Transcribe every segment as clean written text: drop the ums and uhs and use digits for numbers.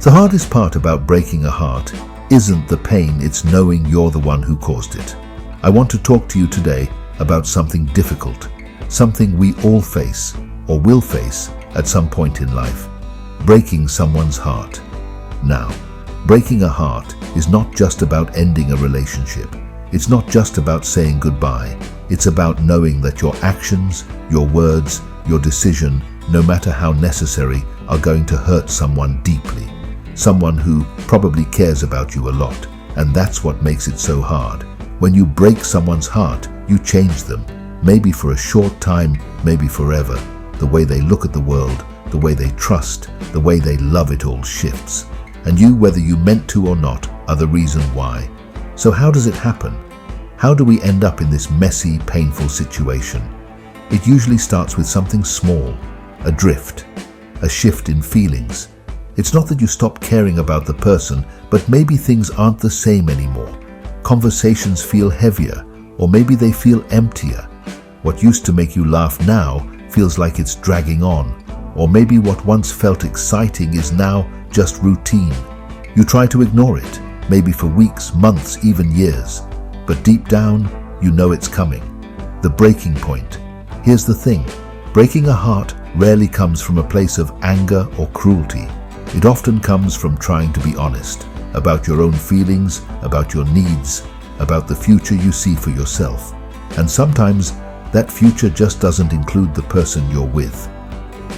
The hardest part about breaking a heart isn't the pain, it's knowing you're the one who caused it. I want to talk to you today about something difficult, something we all face or will face at some point in life: breaking someone's heart. Now, breaking a heart is not just about ending a relationship. It's not just about saying goodbye. It's about knowing that your actions, your words, your decision, no matter how necessary, are going to hurt someone deeply. Someone who probably cares about you a lot. And that's what makes it so hard. When you break someone's heart, you change them. Maybe for a short time, maybe forever. The way they look at the world, the way they trust, the way they love, it all shifts. And you, whether you meant to or not, are the reason why. So how does it happen? How do we end up in this messy, painful situation? It usually starts with something small, a drift, a shift in feelings. It's not that you stop caring about the person, but maybe things aren't the same anymore. Conversations feel heavier, or maybe they feel emptier. What used to make you laugh now feels like it's dragging on, or maybe what once felt exciting is now just routine. You try to ignore it, maybe for weeks, months, even years. But deep down, you know it's coming. The breaking point. Here's the thing. Breaking a heart rarely comes from a place of anger or cruelty. It often comes from trying to be honest about your own feelings, about your needs, about the future you see for yourself. And sometimes that future just doesn't include the person you're with.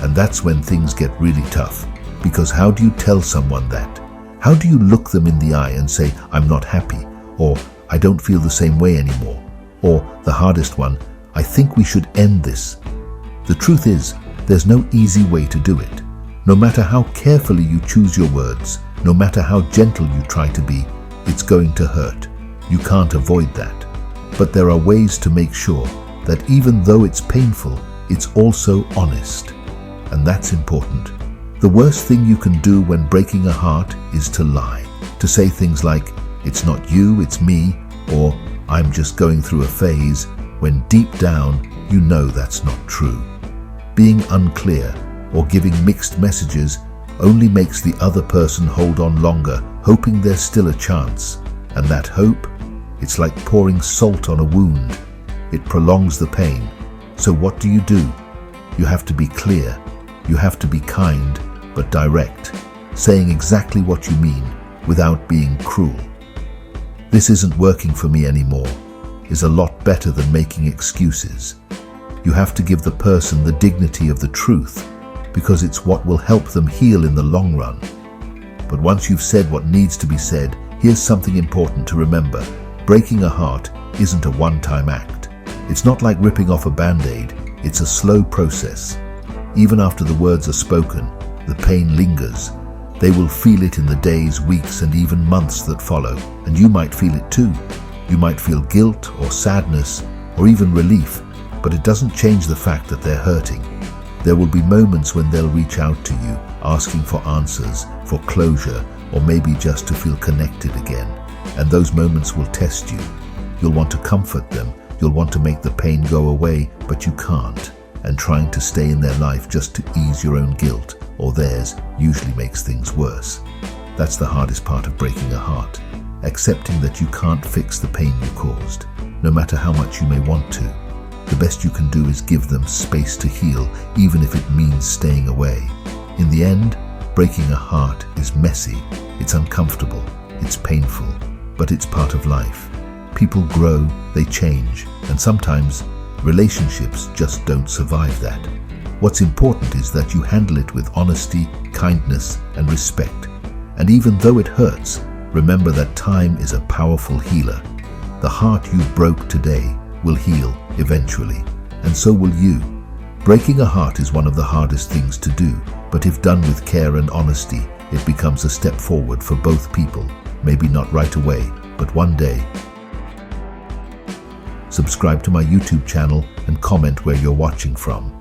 And that's when things get really tough. Because how do you tell someone that? How do you look them in the eye and say, "I'm not happy," or "I don't feel the same way anymore," or the hardest one, "I think we should end this"? The truth is, there's no easy way to do it. No matter how carefully you choose your words, no matter how gentle you try to be, it's going to hurt. You can't avoid that. But there are ways to make sure that even though it's painful, it's also honest. And that's important. The worst thing you can do when breaking a heart is to lie, to say things like, "It's not you, it's me," or "I'm just going through a phase," when deep down you know that's not true. Being unclear or giving mixed messages only makes the other person hold on longer, hoping there's still a chance. And that hope, it's like pouring salt on a wound. It prolongs the pain. So what do? You have to be clear. You have to be kind, but direct, saying exactly what you mean without being cruel. "This isn't working for me anymore" is a lot better than making excuses. You have to give the person the dignity of the truth, because it's what will help them heal in the long run. But once you've said what needs to be said, here's something important to remember. Breaking a heart isn't a one-time act. It's not like ripping off a band-aid. It's a slow process. Even after the words are spoken, the pain lingers. They will feel it in the days, weeks, and even months that follow, and you might feel it too. You might feel guilt or sadness or even relief, but it doesn't change the fact that they're hurting. There will be moments when they'll reach out to you, asking for answers, for closure, or maybe just to feel connected again. And those moments will test you. You'll want to comfort them. You'll want to make the pain go away, but you can't. And trying to stay in their life just to ease your own guilt, or theirs, usually makes things worse. That's the hardest part of breaking a heart. Accepting that you can't fix the pain you caused, no matter how much you may want to. The best you can do is give them space to heal, even if it means staying away. In the end, breaking a heart is messy, it's uncomfortable, it's painful, but it's part of life. People grow, they change, and sometimes relationships just don't survive that. What's important is that you handle it with honesty, kindness, and respect. And even though it hurts, remember that time is a powerful healer. The heart you broke today will heal eventually, and so will you. Breaking a heart is one of the hardest things to do, but if done with care and honesty, it becomes a step forward for both people. Maybe not right away, but one day. Subscribe to my YouTube channel and comment where you're watching from.